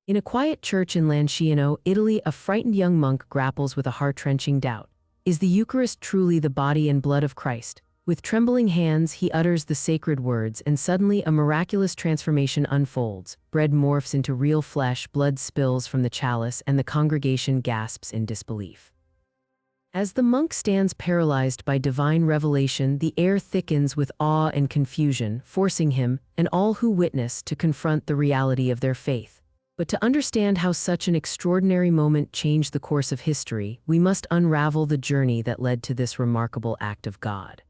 In a quiet church in Lanciano, Italy, a frightened young monk grapples with a heart-wrenching doubt. Is the Eucharist truly the body and blood of Christ? With trembling hands, he utters the sacred words, and suddenly a miraculous transformation unfolds. Bread morphs into real flesh, blood spills from the chalice, and the congregation gasps in disbelief. As the monk stands paralyzed by divine revelation, the air thickens with awe and confusion, forcing him, and all who witness, to confront the reality of their faith. But to understand how such an extraordinary moment changed the course of history, we must unravel the journey that led to this remarkable act of God.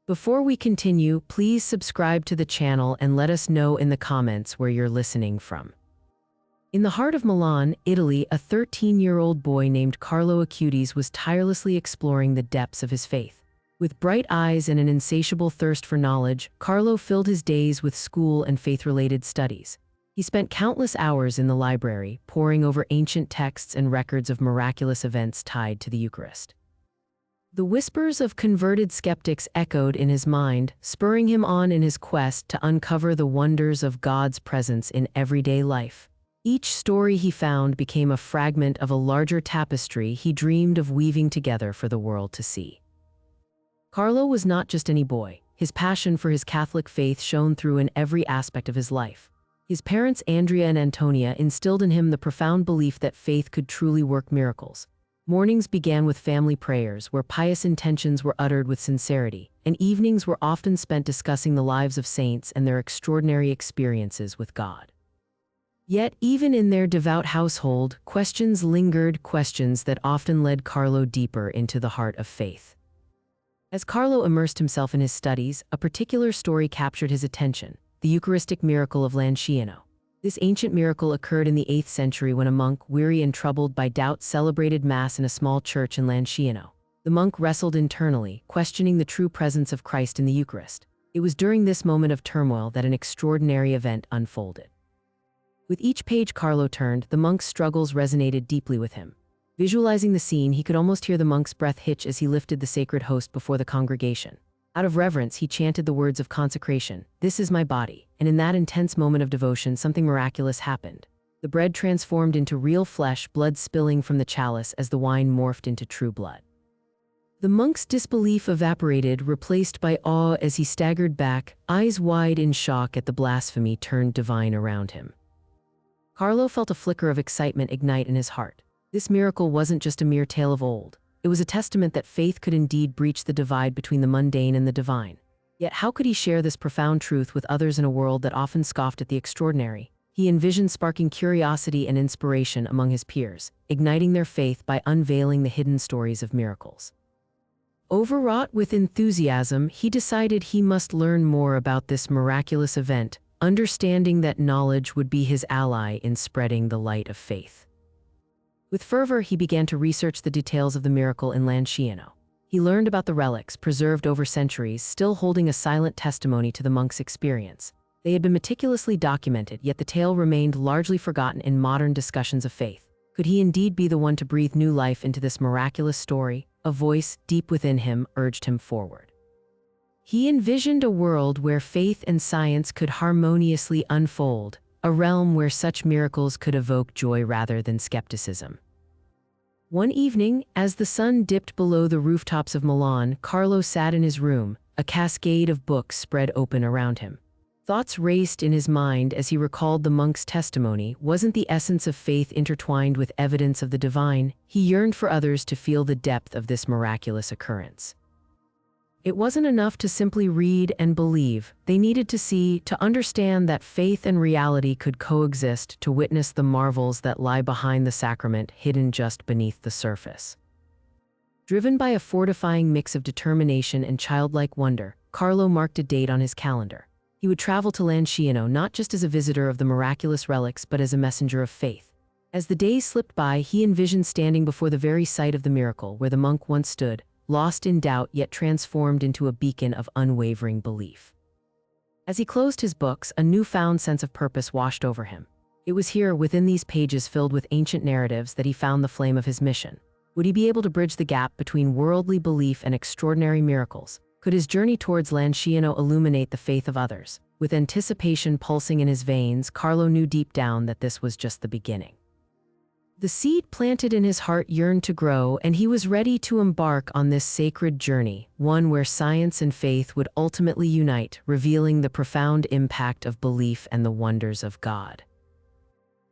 Before we continue, please subscribe to the channel and let us know in the comments where you're listening from. In the heart of Milan, Italy, a 13-year-old boy named Carlo Acutis was tirelessly exploring the depths of his faith. With bright eyes and an insatiable thirst for knowledge, Carlo filled his days with school and faith-related studies. He spent countless hours in the library, poring over ancient texts and records of miraculous events tied to the Eucharist. The whispers of converted skeptics echoed in his mind, spurring him on in his quest to uncover the wonders of God's presence in everyday life. Each story he found became a fragment of a larger tapestry he dreamed of weaving together for the world to see. Carlo was not just any boy. His passion for his Catholic faith shone through in every aspect of his life. His parents, Andrea and Antonia, instilled in him the profound belief that faith could truly work miracles. Mornings began with family prayers, where pious intentions were uttered with sincerity, and evenings were often spent discussing the lives of saints and their extraordinary experiences with God. Yet, even in their devout household, questions lingered, questions that often led Carlo deeper into the heart of faith. As Carlo immersed himself in his studies, a particular story captured his attention: the Eucharistic miracle of Lanciano. This ancient miracle occurred in the 8th century when a monk, weary and troubled by doubt, celebrated Mass in a small church in Lanciano. The monk wrestled internally, questioning the true presence of Christ in the Eucharist. It was during this moment of turmoil that an extraordinary event unfolded. With each page Carlo turned, the monk's struggles resonated deeply with him. Visualizing the scene, he could almost hear the monk's breath hitch as he lifted the sacred host before the congregation. Out of reverence, he chanted the words of consecration, "This is my body," and in that intense moment of devotion, something miraculous happened. The bread transformed into real flesh, blood spilling from the chalice as the wine morphed into true blood. The monk's disbelief evaporated, replaced by awe as he staggered back, eyes wide in shock at the blasphemy turned divine around him. Carlo felt a flicker of excitement ignite in his heart. This miracle wasn't just a mere tale of old. It was a testament that faith could indeed breach the divide between the mundane and the divine. Yet how could he share this profound truth with others in a world that often scoffed at the extraordinary? He envisioned sparking curiosity and inspiration among his peers, igniting their faith by unveiling the hidden stories of miracles. Overwrought with enthusiasm, he decided he must learn more about this miraculous event, understanding that knowledge would be his ally in spreading the light of faith. With fervor, he began to research the details of the miracle in Lanciano. He learned about the relics, preserved over centuries, still holding a silent testimony to the monk's experience. They had been meticulously documented, yet the tale remained largely forgotten in modern discussions of faith. Could he indeed be the one to breathe new life into this miraculous story? A voice, deep within him, urged him forward. He envisioned a world where faith and science could harmoniously unfold, a realm where such miracles could evoke joy rather than skepticism. One evening, as the sun dipped below the rooftops of Milan, Carlo sat in his room, a cascade of books spread open around him. Thoughts raced in his mind as he recalled the monk's testimony. Wasn't the essence of faith intertwined with evidence of the divine? He yearned for others to feel the depth of this miraculous occurrence. It wasn't enough to simply read and believe. They needed to see, to understand that faith and reality could coexist, to witness the marvels that lie behind the sacrament, hidden just beneath the surface. Driven by a fortifying mix of determination and childlike wonder, Carlo marked a date on his calendar. He would travel to Lanciano not just as a visitor of the miraculous relics, but as a messenger of faith. As the days slipped by, he envisioned standing before the very site of the miracle, where the monk once stood, lost in doubt yet transformed into a beacon of unwavering belief. As he closed his books, a newfound sense of purpose washed over him. It was here, within these pages filled with ancient narratives, that he found the flame of his mission. Would he be able to bridge the gap between worldly belief and extraordinary miracles? Could his journey towards Lanciano illuminate the faith of others? With anticipation pulsing in his veins, Carlo knew deep down that this was just the beginning. The seed planted in his heart yearned to grow, and he was ready to embark on this sacred journey, one where science and faith would ultimately unite, revealing the profound impact of belief and the wonders of God.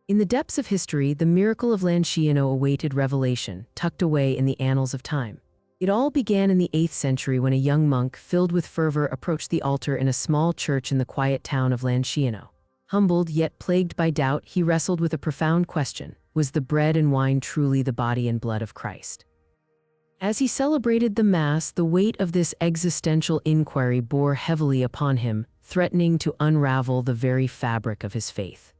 In the depths of history, the miracle of Lanciano awaited revelation, tucked away in the annals of time. It all began in the 8th century when a young monk, filled with fervor, approached the altar in a small church in the quiet town of Lanciano. Humbled yet plagued by doubt, he wrestled with a profound question: was the bread and wine truly the body and blood of Christ? As he celebrated the Mass, the weight of this existential inquiry bore heavily upon him, threatening to unravel the very fabric of his faith.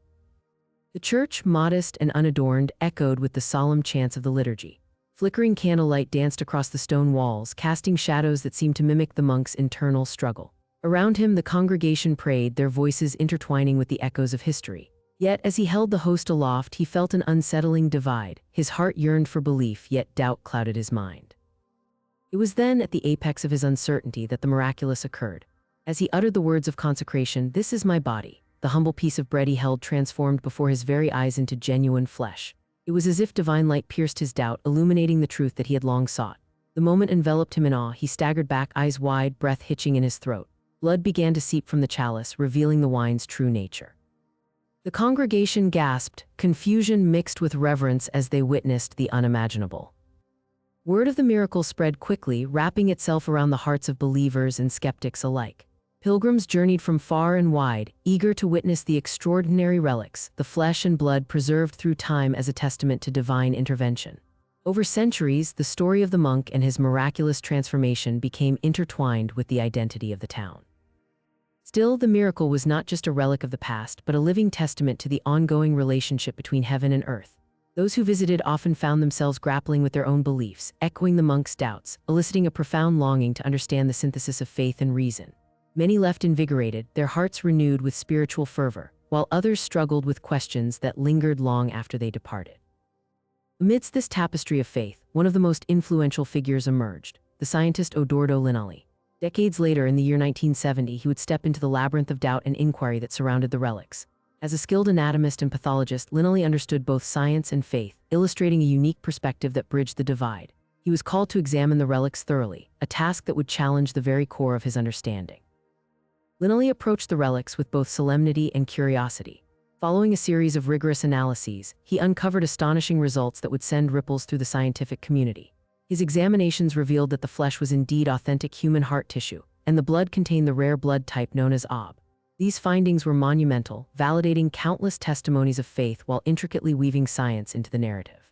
The church, modest and unadorned, echoed with the solemn chants of the liturgy. Flickering candlelight danced across the stone walls, casting shadows that seemed to mimic the monk's internal struggle. Around him, the congregation prayed, their voices intertwining with the echoes of history. Yet, as he held the host aloft, he felt an unsettling divide. His heart yearned for belief, yet doubt clouded his mind. It was then, at the apex of his uncertainty, that the miraculous occurred. As he uttered the words of consecration, "This is my body," the humble piece of bread he held transformed before his very eyes into genuine flesh. It was as if divine light pierced his doubt, illuminating the truth that he had long sought. The moment enveloped him in awe. He staggered back, eyes wide, breath hitching in his throat. Blood began to seep from the chalice, revealing the wine's true nature. The congregation gasped, confusion mixed with reverence as they witnessed the unimaginable. Word of the miracle spread quickly, wrapping itself around the hearts of believers and skeptics alike. Pilgrims journeyed from far and wide, eager to witness the extraordinary relics, the flesh and blood preserved through time as a testament to divine intervention. Over centuries, the story of the monk and his miraculous transformation became intertwined with the identity of the town. Still, the miracle was not just a relic of the past, but a living testament to the ongoing relationship between heaven and earth. Those who visited often found themselves grappling with their own beliefs, echoing the monk's doubts, eliciting a profound longing to understand the synthesis of faith and reason. Many left invigorated, their hearts renewed with spiritual fervor, while others struggled with questions that lingered long after they departed. Amidst this tapestry of faith, one of the most influential figures emerged, the scientist Odoardo Linali. Decades later, in the year 1970, he would step into the labyrinth of doubt and inquiry that surrounded the relics. As a skilled anatomist and pathologist, Linali understood both science and faith, illustrating a unique perspective that bridged the divide. He was called to examine the relics thoroughly, a task that would challenge the very core of his understanding. Linali approached the relics with both solemnity and curiosity. Following a series of rigorous analyses, he uncovered astonishing results that would send ripples through the scientific community. His examinations revealed that the flesh was indeed authentic human heart tissue, and the blood contained the rare blood type known as AB. These findings were monumental, validating countless testimonies of faith while intricately weaving science into the narrative.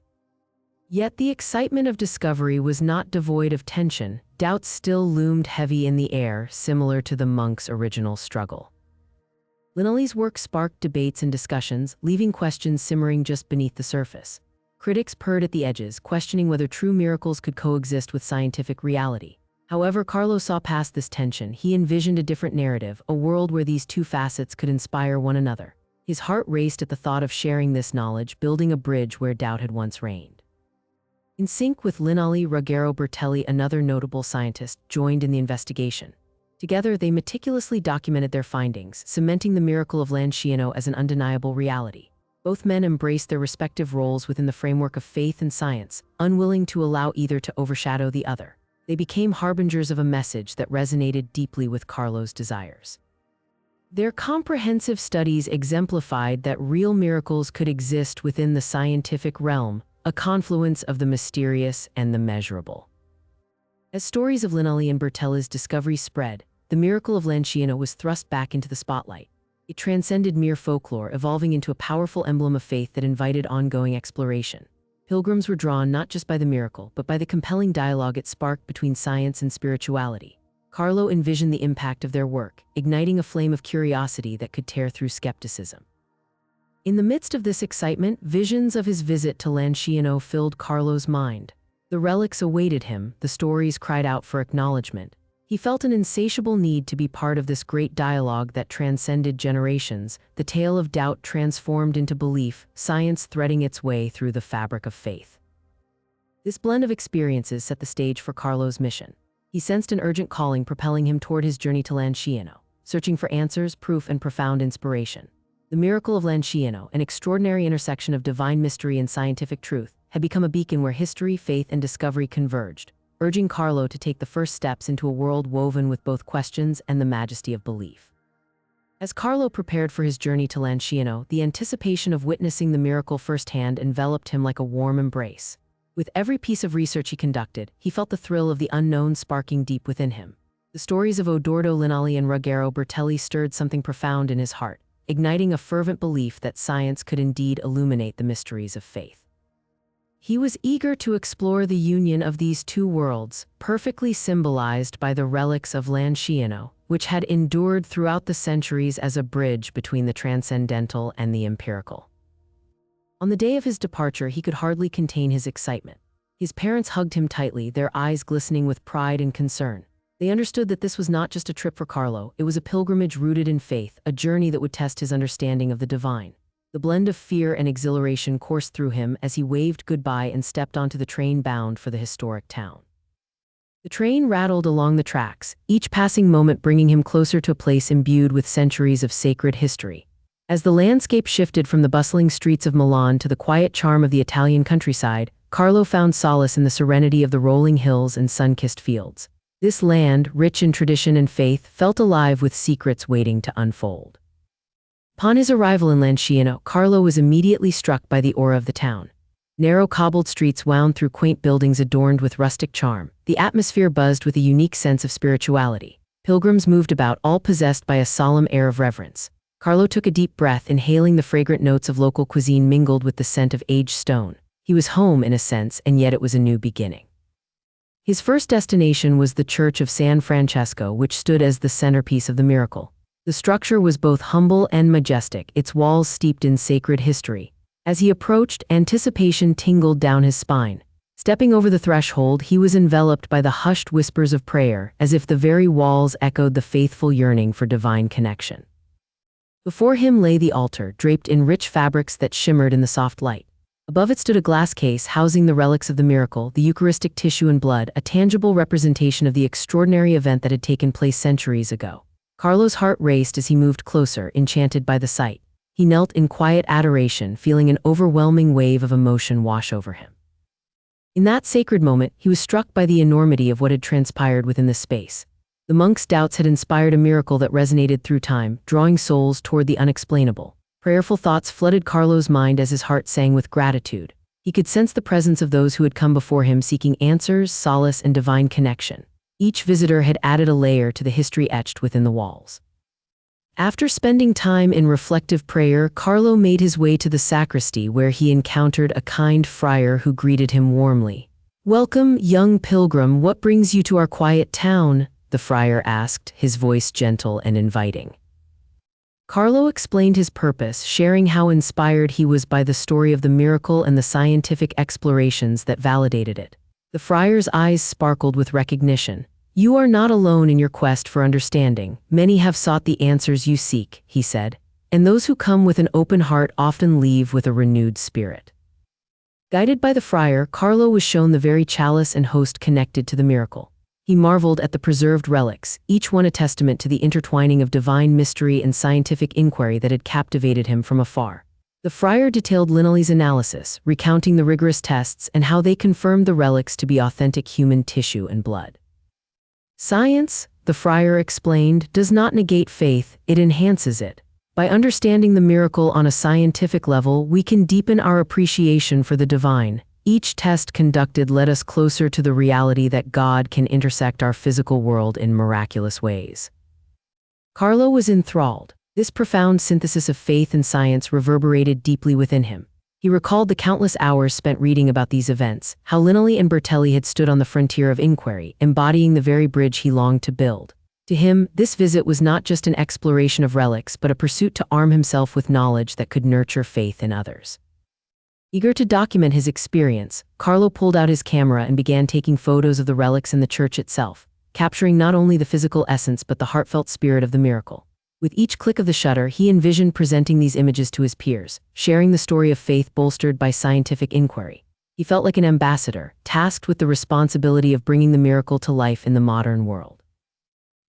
Yet the excitement of discovery was not devoid of tension. Doubts still loomed heavy in the air, similar to the monk's original struggle. Linali's work sparked debates and discussions, leaving questions simmering just beneath the surface. Critics purred at the edges, questioning whether true miracles could coexist with scientific reality. However, Carlo saw past this tension. He envisioned a different narrative, a world where these two facets could inspire one another. His heart raced at the thought of sharing this knowledge, building a bridge where doubt had once reigned. In sync with Linali, Ruggero Bertelli, another notable scientist, joined in the investigation. Together, they meticulously documented their findings, cementing the miracle of Lanciano as an undeniable reality. Both men embraced their respective roles within the framework of faith and science, unwilling to allow either to overshadow the other. They became harbingers of a message that resonated deeply with Carlo's desires. Their comprehensive studies exemplified that real miracles could exist within the scientific realm, a confluence of the mysterious and the measurable. As stories of Linali and Bertelli's discoveries spread, the miracle of Lanciano was thrust back into the spotlight. It transcended mere folklore, evolving into a powerful emblem of faith that invited ongoing exploration. Pilgrims were drawn not just by the miracle, but by the compelling dialogue it sparked between science and spirituality. Carlo envisioned the impact of their work, igniting a flame of curiosity that could tear through skepticism. In the midst of this excitement, visions of his visit to Lanciano filled Carlo's mind. The relics awaited him, the stories cried out for acknowledgement. He felt an insatiable need to be part of this great dialogue that transcended generations, the tale of doubt transformed into belief, science threading its way through the fabric of faith. This blend of experiences set the stage for Carlo's mission. He He sensed an urgent calling propelling him toward his journey to Lanciano, searching for answers, proof, and profound inspiration. The miracle of Lanciano, an extraordinary intersection of divine mystery and scientific truth, had become a beacon where history, faith, and discovery converged, urging Carlo to take the first steps into a world woven with both questions and the majesty of belief. As Carlo prepared for his journey to Lanciano, the anticipation of witnessing the miracle firsthand enveloped him like a warm embrace. With every piece of research he conducted, he felt the thrill of the unknown sparking deep within him. The stories of Odordo Linali and Ruggero Bertelli stirred something profound in his heart, igniting a fervent belief that science could indeed illuminate the mysteries of faith. He was eager to explore the union of these two worlds, perfectly symbolized by the relics of Lanciano, which had endured throughout the centuries as a bridge between the transcendental and the empirical. On the day of his departure, he could hardly contain his excitement. His parents hugged him tightly, their eyes glistening with pride and concern. They understood that this was not just a trip for Carlo, it was a pilgrimage rooted in faith, a journey that would test his understanding of the divine. The blend of fear and exhilaration coursed through him as he waved goodbye and stepped onto the train bound for the historic town. The train rattled along the tracks, each passing moment bringing him closer to a place imbued with centuries of sacred history. As the landscape shifted from the bustling streets of Milan to the quiet charm of the Italian countryside, Carlo found solace in the serenity of the rolling hills and sun-kissed fields. This land, rich in tradition and faith, felt alive with secrets waiting to unfold. Upon his arrival in Lanciano, Carlo was immediately struck by the aura of the town. Narrow cobbled streets wound through quaint buildings adorned with rustic charm. The atmosphere buzzed with a unique sense of spirituality. Pilgrims moved about, all possessed by a solemn air of reverence. Carlo took a deep breath, inhaling the fragrant notes of local cuisine mingled with the scent of aged stone. He was home in a sense, and yet it was a new beginning. His first destination was the Church of San Francesco, which stood as the centerpiece of the miracle. The structure was both humble and majestic, its walls steeped in sacred history. As he approached, anticipation tingled down his spine. Stepping over the threshold, he was enveloped by the hushed whispers of prayer, as if the very walls echoed the faithful yearning for divine connection. Before him lay the altar, draped in rich fabrics that shimmered in the soft light. Above it stood a glass case housing the relics of the miracle, the Eucharistic tissue and blood, a tangible representation of the extraordinary event that had taken place centuries ago. Carlo's heart raced as he moved closer, enchanted by the sight. He knelt in quiet adoration, feeling an overwhelming wave of emotion wash over him. In that sacred moment, he was struck by the enormity of what had transpired within the space. The monk's doubts had inspired a miracle that resonated through time, drawing souls toward the unexplainable. Prayerful thoughts flooded Carlo's mind as his heart sang with gratitude. He could sense the presence of those who had come before him seeking answers, solace, and divine connection. Each visitor had added a layer to the history etched within the walls. After spending time in reflective prayer, Carlo made his way to the sacristy where he encountered a kind friar who greeted him warmly. "Welcome, young pilgrim, what brings you to our quiet town?" the friar asked, his voice gentle and inviting. Carlo explained his purpose, sharing how inspired he was by the story of the miracle and the scientific explorations that validated it. The friar's eyes sparkled with recognition. "You are not alone in your quest for understanding. Many have sought the answers you seek," he said, "and those who come with an open heart often leave with a renewed spirit." Guided by the friar, Carlo was shown the very chalice and host connected to the miracle. He marveled at the preserved relics, each one a testament to the intertwining of divine mystery and scientific inquiry that had captivated him from afar. The friar detailed Linali's analysis, recounting the rigorous tests and how they confirmed the relics to be authentic human tissue and blood. "Science," the friar explained, "does not negate faith, it enhances it. By understanding the miracle on a scientific level, we can deepen our appreciation for the divine. Each test conducted led us closer to the reality that God can intersect our physical world in miraculous ways." Carlo was enthralled. This profound synthesis of faith and science reverberated deeply within him. He recalled the countless hours spent reading about these events, how Linali and Bertelli had stood on the frontier of inquiry, embodying the very bridge he longed to build. To him, this visit was not just an exploration of relics, but a pursuit to arm himself with knowledge that could nurture faith in others. Eager to document his experience, Carlo pulled out his camera and began taking photos of the relics in the church itself, capturing not only the physical essence but the heartfelt spirit of the miracle. With each click of the shutter, he envisioned presenting these images to his peers, sharing the story of faith bolstered by scientific inquiry. He felt like an ambassador, tasked with the responsibility of bringing the miracle to life in the modern world.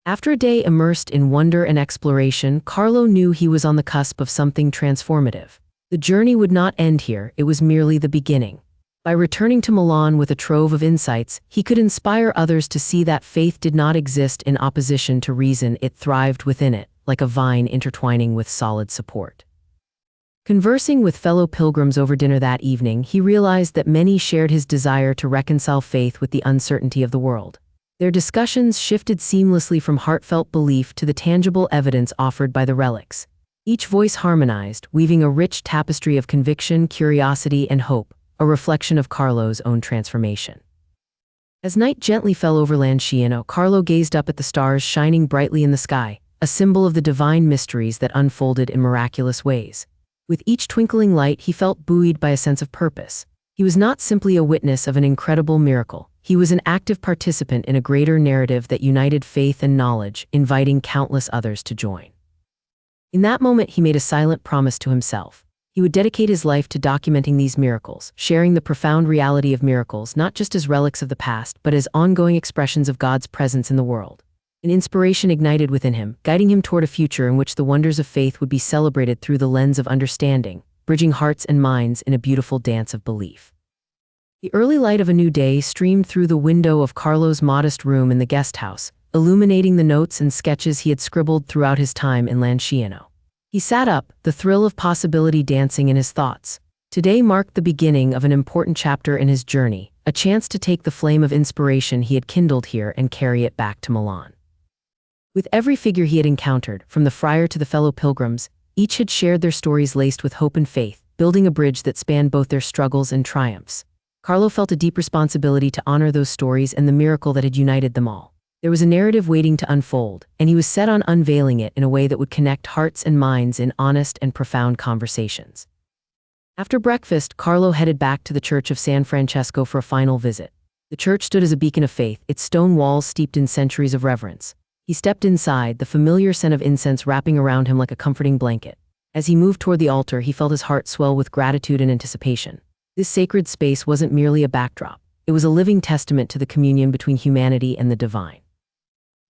After a day immersed in wonder and exploration, Carlo knew he was on the cusp of something transformative. The journey would not end here, it was merely the beginning. By returning to Milan with a trove of insights, he could inspire others to see that faith did not exist in opposition to reason, it thrived within it, like a vine intertwining with solid support. Conversing with fellow pilgrims over dinner that evening, he realized that many shared his desire to reconcile faith with the uncertainty of the world. Their discussions shifted seamlessly from heartfelt belief to the tangible evidence offered by the relics. Each voice harmonized, weaving a rich tapestry of conviction, curiosity, and hope, a reflection of Carlo's own transformation. As night gently fell over Lanciano, Carlo gazed up at the stars shining brightly in the sky, a symbol of the divine mysteries that unfolded in miraculous ways. With each twinkling light, he felt buoyed by a sense of purpose. He was not simply a witness of an incredible miracle. He was an active participant in a greater narrative that united faith and knowledge, inviting countless others to join. In that moment, he made a silent promise to himself. He would dedicate his life to documenting these miracles, sharing the profound reality of miracles not just as relics of the past, but as ongoing expressions of God's presence in the world. An inspiration ignited within him, guiding him toward a future in which the wonders of faith would be celebrated through the lens of understanding, bridging hearts and minds in a beautiful dance of belief. The early light of a new day streamed through the window of Carlo's modest room in the guest house, illuminating the notes and sketches he had scribbled throughout his time in Lanciano. He sat up, the thrill of possibility dancing in his thoughts. Today marked the beginning of an important chapter in his journey, a chance to take the flame of inspiration he had kindled here and carry it back to Milan. With every figure he had encountered, from the friar to the fellow pilgrims, each had shared their stories laced with hope and faith, building a bridge that spanned both their struggles and triumphs. Carlo felt a deep responsibility to honor those stories and the miracle that had united them all. There was a narrative waiting to unfold, and he was set on unveiling it in a way that would connect hearts and minds in honest and profound conversations. After breakfast, Carlo headed back to the Church of San Francesco for a final visit. The church stood as a beacon of faith, its stone walls steeped in centuries of reverence. He stepped inside, the familiar scent of incense wrapping around him like a comforting blanket. As he moved toward the altar, he felt his heart swell with gratitude and anticipation. This sacred space wasn't merely a backdrop. It was a living testament to the communion between humanity and the divine.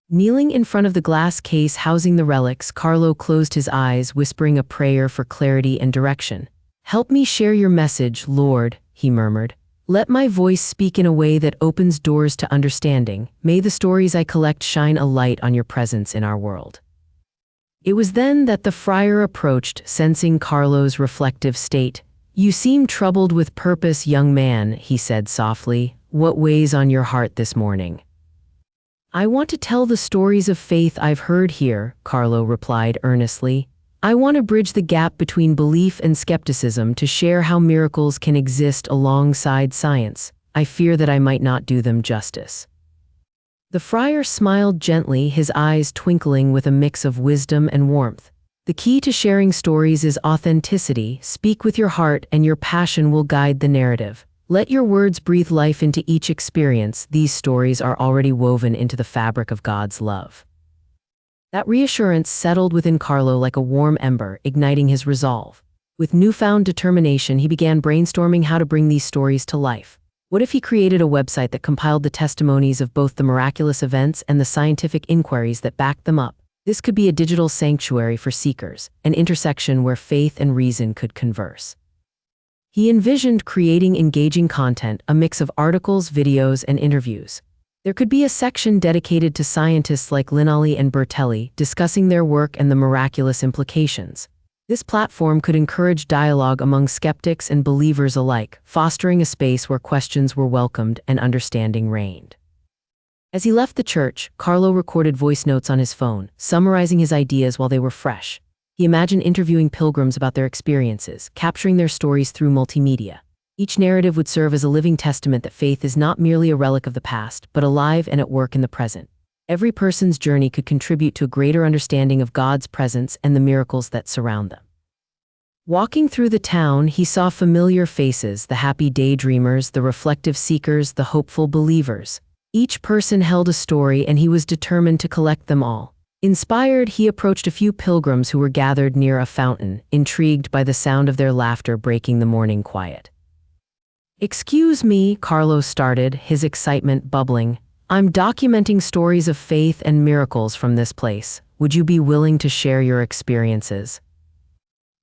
Kneeling in front of the glass case housing the relics, Carlo closed his eyes, whispering a prayer for clarity and direction. "Help me share your message, Lord," he murmured. "Let my voice speak in a way that opens doors to understanding. May the stories I collect shine a light on your presence in our world." It was then that the friar approached, sensing Carlo's reflective state. "You seem troubled with purpose, young man," he said softly. "What weighs on your heart this morning?" "I want to tell the stories of faith I've heard here," Carlo replied earnestly. "I want to bridge the gap between belief and skepticism, to share how miracles can exist alongside science. I fear that I might not do them justice." The friar smiled gently, his eyes twinkling with a mix of wisdom and warmth. "The key to sharing stories is authenticity. Speak with your heart and your passion will guide the narrative. Let your words breathe life into each experience. These stories are already woven into the fabric of God's love." That reassurance settled within Carlo like a warm ember, igniting his resolve. With newfound determination, he began brainstorming how to bring these stories to life. What if he created a website that compiled the testimonies of both the miraculous events and the scientific inquiries that backed them up? This could be a digital sanctuary for seekers, an intersection where faith and reason could converse. He envisioned creating engaging content, a mix of articles, videos, and interviews. There could be a section dedicated to scientists like Linali and Bertelli, discussing their work and the miraculous implications. This platform could encourage dialogue among skeptics and believers alike, fostering a space where questions were welcomed and understanding reigned. As he left the church, Carlo recorded voice notes on his phone, summarizing his ideas while they were fresh. He imagined interviewing pilgrims about their experiences, capturing their stories through multimedia. Each narrative would serve as a living testament that faith is not merely a relic of the past, but alive and at work in the present. Every person's journey could contribute to a greater understanding of God's presence and the miracles that surround them. Walking through the town, he saw familiar faces, the happy daydreamers, the reflective seekers, the hopeful believers. Each person held a story, and he was determined to collect them all. Inspired, he approached a few pilgrims who were gathered near a fountain, intrigued by the sound of their laughter breaking the morning quiet. "Excuse me," Carlo started, his excitement bubbling. "I'm documenting stories of faith and miracles from this place. Would you be willing to share your experiences?"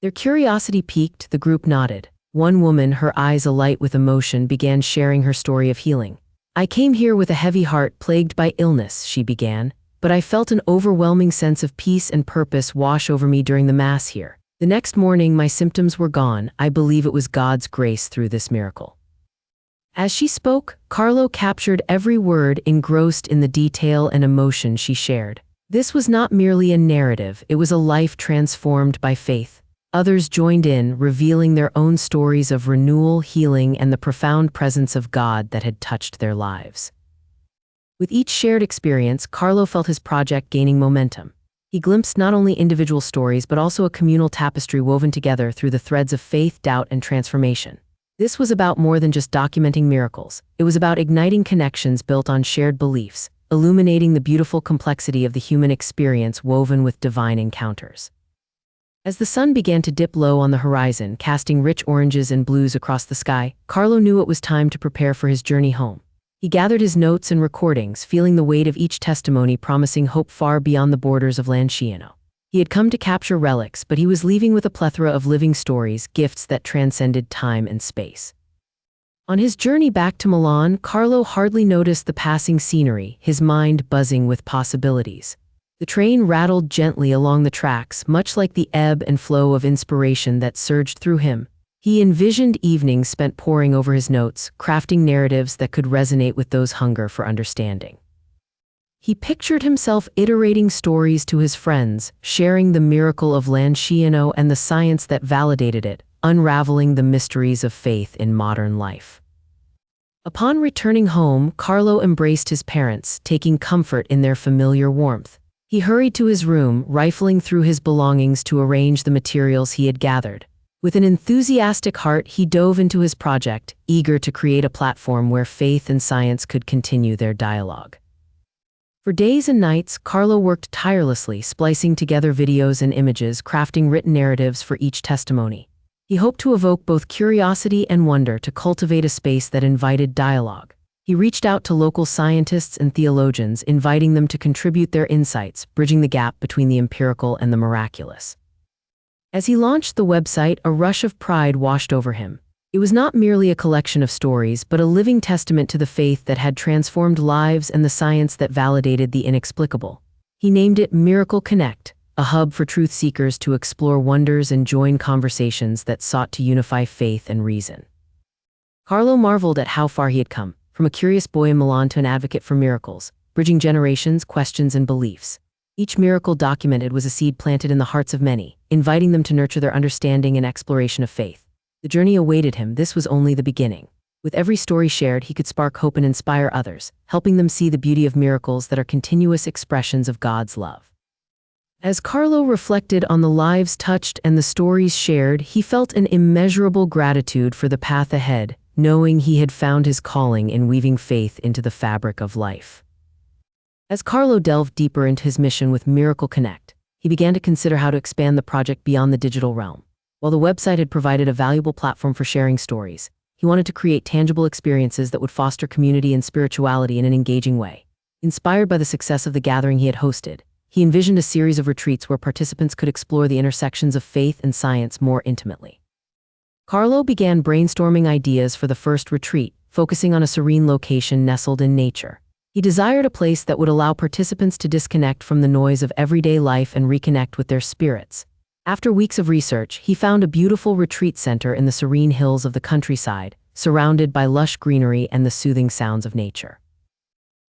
Their curiosity piqued, the group nodded. One woman, her eyes alight with emotion, began sharing her story of healing. "I came here with a heavy heart plagued by illness," she began, "but I felt an overwhelming sense of peace and purpose wash over me during the Mass here. The next morning, my symptoms were gone. I believe it was God's grace through this miracle." As she spoke, Carlo captured every word, engrossed in the detail and emotion she shared. This was not merely a narrative, it was a life transformed by faith. Others joined in, revealing their own stories of renewal, healing, and the profound presence of God that had touched their lives. With each shared experience, Carlo felt his project gaining momentum. He glimpsed not only individual stories but also a communal tapestry woven together through the threads of faith, doubt, and transformation. This was about more than just documenting miracles. It was about igniting connections built on shared beliefs, illuminating the beautiful complexity of the human experience woven with divine encounters. As the sun began to dip low on the horizon, casting rich oranges and blues across the sky, Carlo knew it was time to prepare for his journey home. He gathered his notes and recordings, feeling the weight of each testimony promising hope far beyond the borders of Lanciano. He had come to capture relics, but he was leaving with a plethora of living stories, gifts that transcended time and space. On his journey back to Milan, Carlo hardly noticed the passing scenery, his mind buzzing with possibilities. The train rattled gently along the tracks, much like the ebb and flow of inspiration that surged through him. He envisioned evenings spent poring over his notes, crafting narratives that could resonate with those hunger for understanding. He pictured himself iterating stories to his friends, sharing the miracle of Lanciano and the science that validated it, unraveling the mysteries of faith in modern life. Upon returning home, Carlo embraced his parents, taking comfort in their familiar warmth. He hurried to his room, rifling through his belongings to arrange the materials he had gathered. With an enthusiastic heart, he dove into his project, eager to create a platform where faith and science could continue their dialogue. For days and nights, Carlo worked tirelessly, splicing together videos and images, crafting written narratives for each testimony. He hoped to evoke both curiosity and wonder, to cultivate a space that invited dialogue. He reached out to local scientists and theologians, inviting them to contribute their insights, bridging the gap between the empirical and the miraculous. As he launched the website, a rush of pride washed over him. It was not merely a collection of stories, but a living testament to the faith that had transformed lives and the science that validated the inexplicable. He named it Miracle Connect, a hub for truth seekers to explore wonders and join conversations that sought to unify faith and reason. Carlo marveled at how far he had come, from a curious boy in Milan to an advocate for miracles, bridging generations, questions, and beliefs. Each miracle documented was a seed planted in the hearts of many, inviting them to nurture their understanding and exploration of faith. The journey awaited him. This was only the beginning. With every story shared, he could spark hope and inspire others, helping them see the beauty of miracles that are continuous expressions of God's love. As Carlo reflected on the lives touched and the stories shared, he felt an immeasurable gratitude for the path ahead, knowing he had found his calling in weaving faith into the fabric of life. As Carlo delved deeper into his mission with Miracle Connect, he began to consider how to expand the project beyond the digital realm. While the website had provided a valuable platform for sharing stories, he wanted to create tangible experiences that would foster community and spirituality in an engaging way. Inspired by the success of the gathering he had hosted, he envisioned a series of retreats where participants could explore the intersections of faith and science more intimately. Carlo began brainstorming ideas for the first retreat, focusing on a serene location nestled in nature. He desired a place that would allow participants to disconnect from the noise of everyday life and reconnect with their spirits. After weeks of research, he found a beautiful retreat center in the serene hills of the countryside, surrounded by lush greenery and the soothing sounds of nature.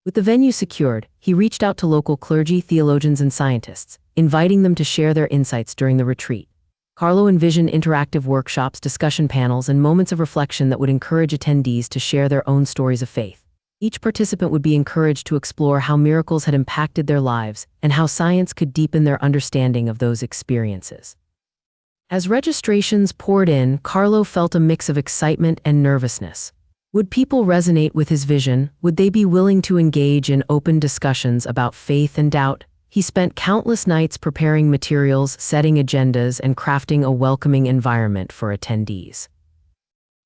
With the venue secured, he reached out to local clergy, theologians, and scientists, inviting them to share their insights during the retreat. Carlo envisioned interactive workshops, discussion panels, and moments of reflection that would encourage attendees to share their own stories of faith. Each participant would be encouraged to explore how miracles had impacted their lives and how science could deepen their understanding of those experiences. As registrations poured in, Carlo felt a mix of excitement and nervousness. Would people resonate with his vision? Would they be willing to engage in open discussions about faith and doubt? He spent countless nights preparing materials, setting agendas, and crafting a welcoming environment for attendees.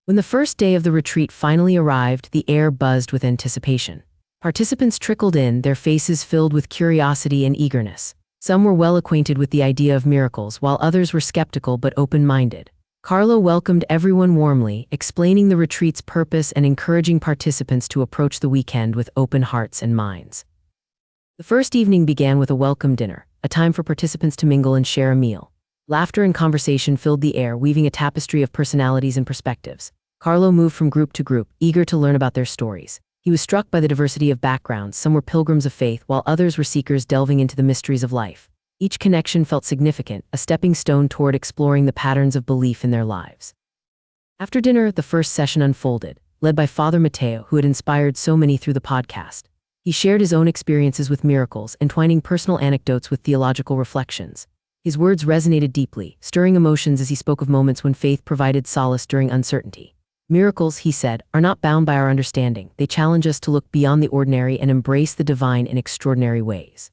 When the first day of the retreat finally arrived, the air buzzed with anticipation. Participants trickled in, their faces filled with curiosity and eagerness. Some were well acquainted with the idea of miracles, while others were skeptical but open-minded. Carlo welcomed everyone warmly, explaining the retreat's purpose and encouraging participants to approach the weekend with open hearts and minds. The first evening began with a welcome dinner, a time for participants to mingle and share a meal. Laughter and conversation filled the air, weaving a tapestry of personalities and perspectives. Carlo moved from group to group, eager to learn about their stories. He was struck by the diversity of backgrounds. Some were pilgrims of faith, while others were seekers delving into the mysteries of life. Each connection felt significant, a stepping stone toward exploring the patterns of belief in their lives. After dinner, the first session unfolded, led by Father Matteo, who had inspired so many through the podcast. He shared his own experiences with miracles, entwining personal anecdotes with theological reflections. His words resonated deeply, stirring emotions as he spoke of moments when faith provided solace during uncertainty. Miracles, he said, are not bound by our understanding. They challenge us to look beyond the ordinary and embrace the divine in extraordinary ways.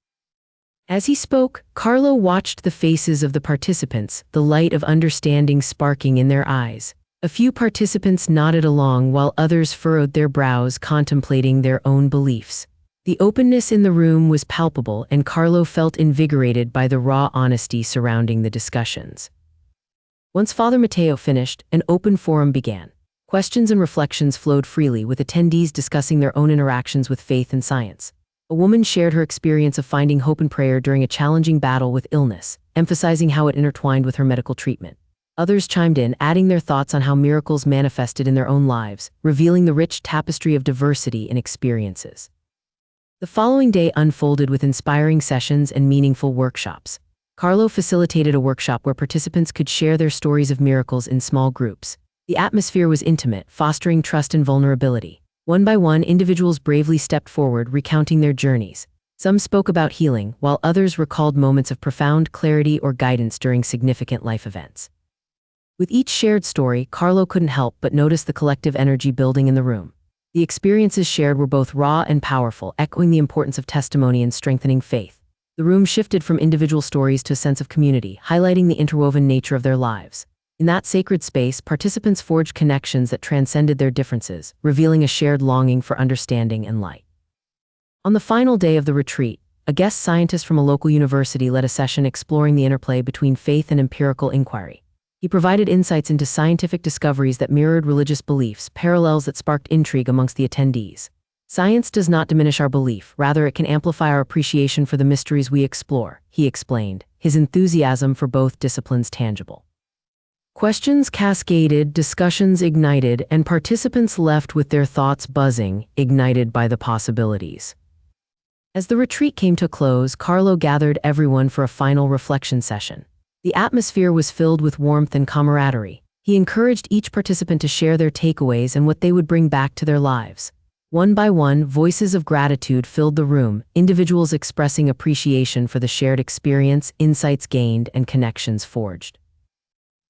As he spoke, Carlo watched the faces of the participants, the light of understanding sparking in their eyes. A few participants nodded along while others furrowed their brows, contemplating their own beliefs. The openness in the room was palpable, and Carlo felt invigorated by the raw honesty surrounding the discussions. Once Father Matteo finished, an open forum began. Questions and reflections flowed freely, with attendees discussing their own interactions with faith and science. A woman shared her experience of finding hope in prayer during a challenging battle with illness, emphasizing how it intertwined with her medical treatment. Others chimed in, adding their thoughts on how miracles manifested in their own lives, revealing the rich tapestry of diversity in experiences. The following day unfolded with inspiring sessions and meaningful workshops. Carlo facilitated a workshop where participants could share their stories of miracles in small groups. The atmosphere was intimate, fostering trust and vulnerability. One by one, individuals bravely stepped forward, recounting their journeys. Some spoke about healing, while others recalled moments of profound clarity or guidance during significant life events. With each shared story, Carlo couldn't help but notice the collective energy building in the room. The experiences shared were both raw and powerful, echoing the importance of testimony and strengthening faith. The room shifted from individual stories to a sense of community, highlighting the interwoven nature of their lives. In that sacred space, participants forged connections that transcended their differences, revealing a shared longing for understanding and light. On the final day of the retreat, a guest scientist from a local university led a session exploring the interplay between faith and empirical inquiry. He provided insights into scientific discoveries that mirrored religious beliefs, parallels that sparked intrigue amongst the attendees. Science does not diminish our belief, rather it can amplify our appreciation for the mysteries we explore, he explained, his enthusiasm for both disciplines tangible. Questions cascaded, discussions ignited, and participants left with their thoughts buzzing, ignited by the possibilities. As the retreat came to a close, Carlo gathered everyone for a final reflection session. The atmosphere was filled with warmth and camaraderie. He encouraged each participant to share their takeaways and what they would bring back to their lives. One by one, voices of gratitude filled the room, individuals expressing appreciation for the shared experience, insights gained, and connections forged.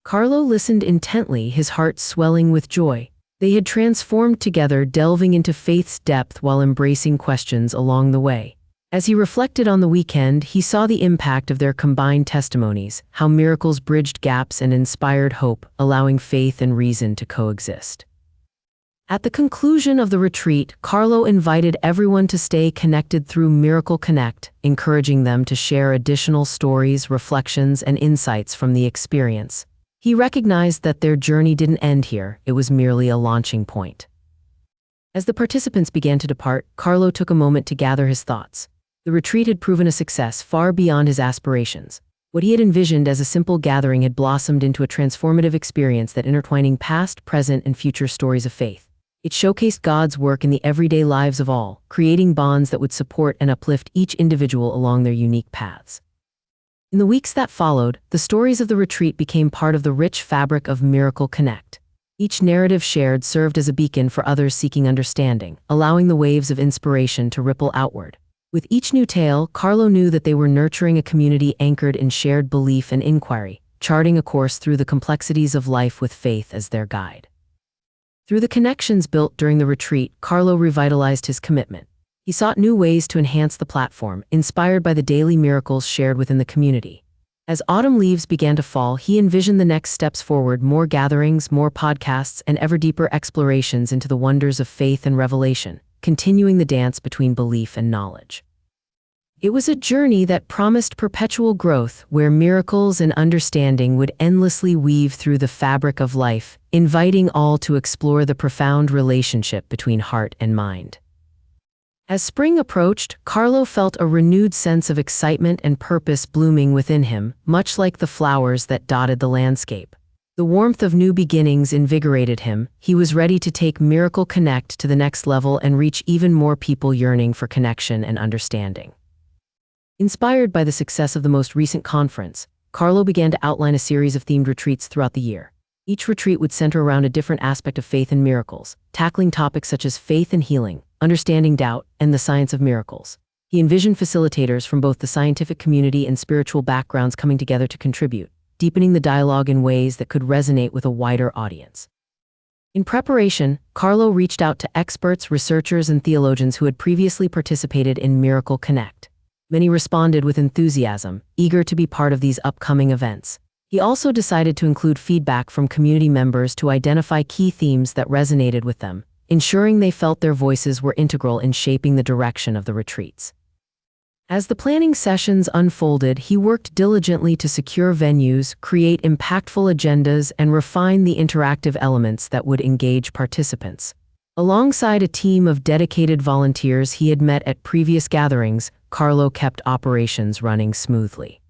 Carlo listened intently, his heart swelling with joy. They had transformed together, delving into faith's depth while embracing questions along the way. As he reflected on the weekend, he saw the impact of their combined testimonies, how miracles bridged gaps and inspired hope, allowing faith and reason to coexist. At the conclusion of the retreat, Carlo invited everyone to stay connected through Miracle Connect, encouraging them to share additional stories, reflections, and insights from the experience. He recognized that their journey didn't end here, it was merely a launching point. As the participants began to depart, Carlo took a moment to gather his thoughts. The retreat had proven a success far beyond his aspirations. What he had envisioned as a simple gathering had blossomed into a transformative experience that intertwining past, present, and future stories of faith. It showcased God's work in the everyday lives of all, creating bonds that would support and uplift each individual along their unique paths. In the weeks that followed, the stories of the retreat became part of the rich fabric of Miracle Connect. Each narrative shared served as a beacon for others seeking understanding, allowing the waves of inspiration to ripple outward. With each new tale, Carlo knew that they were nurturing a community anchored in shared belief and inquiry, charting a course through the complexities of life with faith as their guide. Through the connections built during the retreat, Carlo revitalized his commitment. He sought new ways to enhance the platform, inspired by the daily miracles shared within the community. As autumn leaves began to fall, he envisioned the next steps forward: more gatherings, more podcasts, and ever deeper explorations into the wonders of faith and revelation, continuing the dance between belief and knowledge. It was a journey that promised perpetual growth, where miracles and understanding would endlessly weave through the fabric of life, inviting all to explore the profound relationship between heart and mind. As spring approached, Carlo felt a renewed sense of excitement and purpose blooming within him, much like the flowers that dotted the landscape. The warmth of new beginnings invigorated him. He was ready to take Miracle Connect to the next level and reach even more people yearning for connection and understanding. Inspired by the success of the most recent conference, Carlo began to outline a series of themed retreats throughout the year. Each retreat would center around a different aspect of faith and miracles, tackling topics such as faith and healing, understanding doubt, and the science of miracles. He envisioned facilitators from both the scientific community and spiritual backgrounds coming together to contribute, deepening the dialogue in ways that could resonate with a wider audience. In preparation, Carlo reached out to experts, researchers, and theologians who had previously participated in Miracle Connect. Many responded with enthusiasm, eager to be part of these upcoming events. He also decided to include feedback from community members to identify key themes that resonated with them, ensuring they felt their voices were integral in shaping the direction of the retreats. As the planning sessions unfolded, he worked diligently to secure venues, create impactful agendas, and refine the interactive elements that would engage participants. Alongside a team of dedicated volunteers he had met at previous gatherings, Carlo kept operations running smoothly.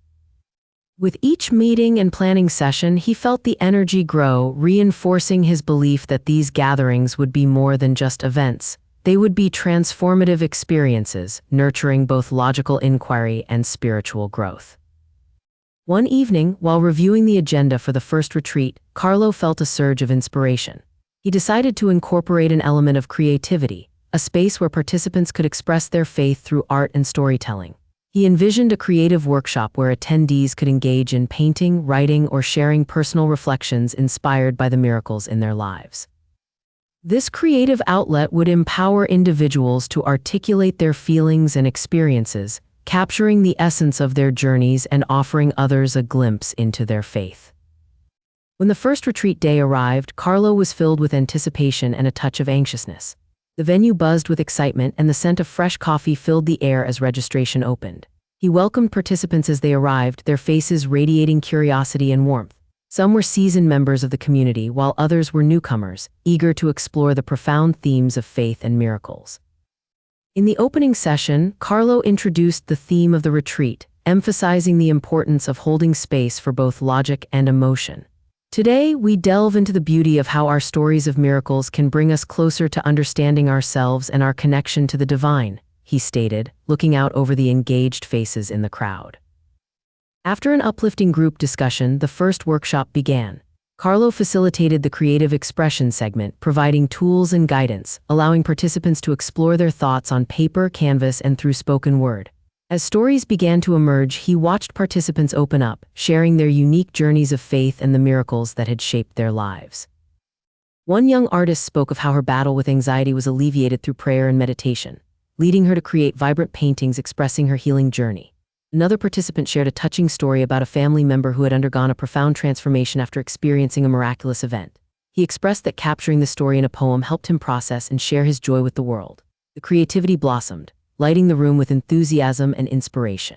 With each meeting and planning session, he felt the energy grow, reinforcing his belief that these gatherings would be more than just events. They would be transformative experiences, nurturing both logical inquiry and spiritual growth. One evening, while reviewing the agenda for the first retreat, Carlo felt a surge of inspiration. He decided to incorporate an element of creativity, a space where participants could express their faith through art and storytelling. He envisioned a creative workshop where attendees could engage in painting, writing, or sharing personal reflections inspired by the miracles in their lives. This creative outlet would empower individuals to articulate their feelings and experiences, capturing the essence of their journeys and offering others a glimpse into their faith. When the first retreat day arrived, Carlo was filled with anticipation and a touch of anxiousness. The venue buzzed with excitement, and the scent of fresh coffee filled the air as registration opened. He welcomed participants as they arrived, their faces radiating curiosity and warmth. Some were seasoned members of the community, while others were newcomers, eager to explore the profound themes of faith and miracles. In the opening session, Carlo introduced the theme of the retreat, emphasizing the importance of holding space for both logic and emotion. Today, we delve into the beauty of how our stories of miracles can bring us closer to understanding ourselves and our connection to the divine, he stated, looking out over the engaged faces in the crowd. After an uplifting group discussion, the first workshop began. Carlo facilitated the creative expression segment, providing tools and guidance, allowing participants to explore their thoughts on paper, canvas, and through spoken word. As stories began to emerge, he watched participants open up, sharing their unique journeys of faith and the miracles that had shaped their lives. One young artist spoke of how her battle with anxiety was alleviated through prayer and meditation, leading her to create vibrant paintings expressing her healing journey. Another participant shared a touching story about a family member who had undergone a profound transformation after experiencing a miraculous event. He expressed that capturing the story in a poem helped him process and share his joy with the world. The creativity blossomed, lighting the room with enthusiasm and inspiration.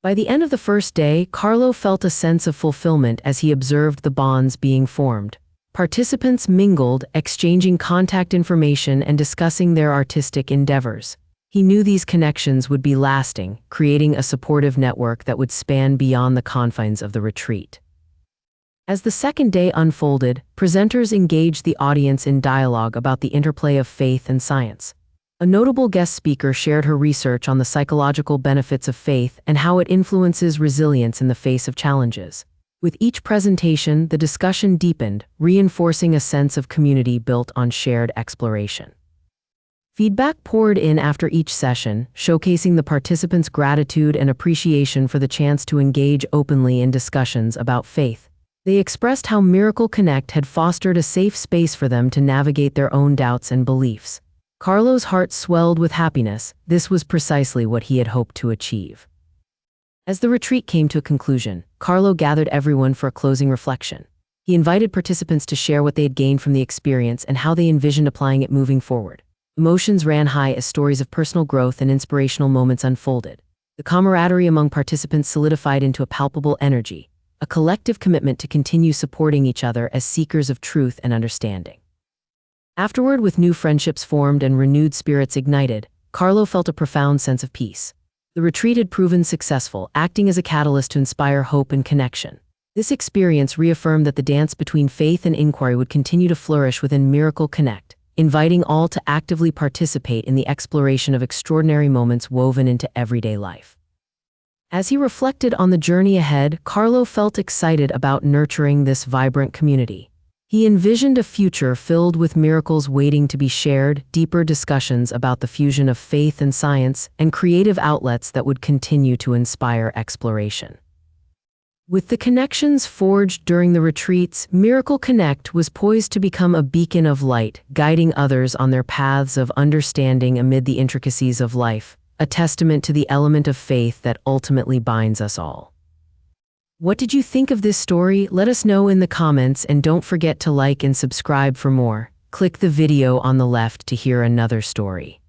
By the end of the first day, Carlo felt a sense of fulfillment as he observed the bonds being formed. Participants mingled, exchanging contact information and discussing their artistic endeavors. He knew these connections would be lasting, creating a supportive network that would span beyond the confines of the retreat. As the second day unfolded, presenters engaged the audience in dialogue about the interplay of faith and science. A notable guest speaker shared her research on the psychological benefits of faith and how it influences resilience in the face of challenges. With each presentation, the discussion deepened, reinforcing a sense of community built on shared exploration. Feedback poured in after each session, showcasing the participants' gratitude and appreciation for the chance to engage openly in discussions about faith. They expressed how Miracle Connect had fostered a safe space for them to navigate their own doubts and beliefs. Carlo's heart swelled with happiness. This was precisely what he had hoped to achieve. As the retreat came to a conclusion, Carlo gathered everyone for a closing reflection. He invited participants to share what they had gained from the experience and how they envisioned applying it moving forward. Emotions ran high as stories of personal growth and inspirational moments unfolded. The camaraderie among participants solidified into a palpable energy, a collective commitment to continue supporting each other as seekers of truth and understanding. Afterward, with new friendships formed and renewed spirits ignited, Carlo felt a profound sense of peace. The retreat had proven successful, acting as a catalyst to inspire hope and connection. This experience reaffirmed that the dance between faith and inquiry would continue to flourish within Miracle Connect, inviting all to actively participate in the exploration of extraordinary moments woven into everyday life. As he reflected on the journey ahead, Carlo felt excited about nurturing this vibrant community. He envisioned a future filled with miracles waiting to be shared, deeper discussions about the fusion of faith and science, and creative outlets that would continue to inspire exploration. With the connections forged during the retreats, Miracle Connect was poised to become a beacon of light, guiding others on their paths of understanding amid the intricacies of life, a testament to the element of faith that ultimately binds us all. What did you think of this story? Let us know in the comments, and don't forget to like and subscribe for more. Click the video on the left to hear another story.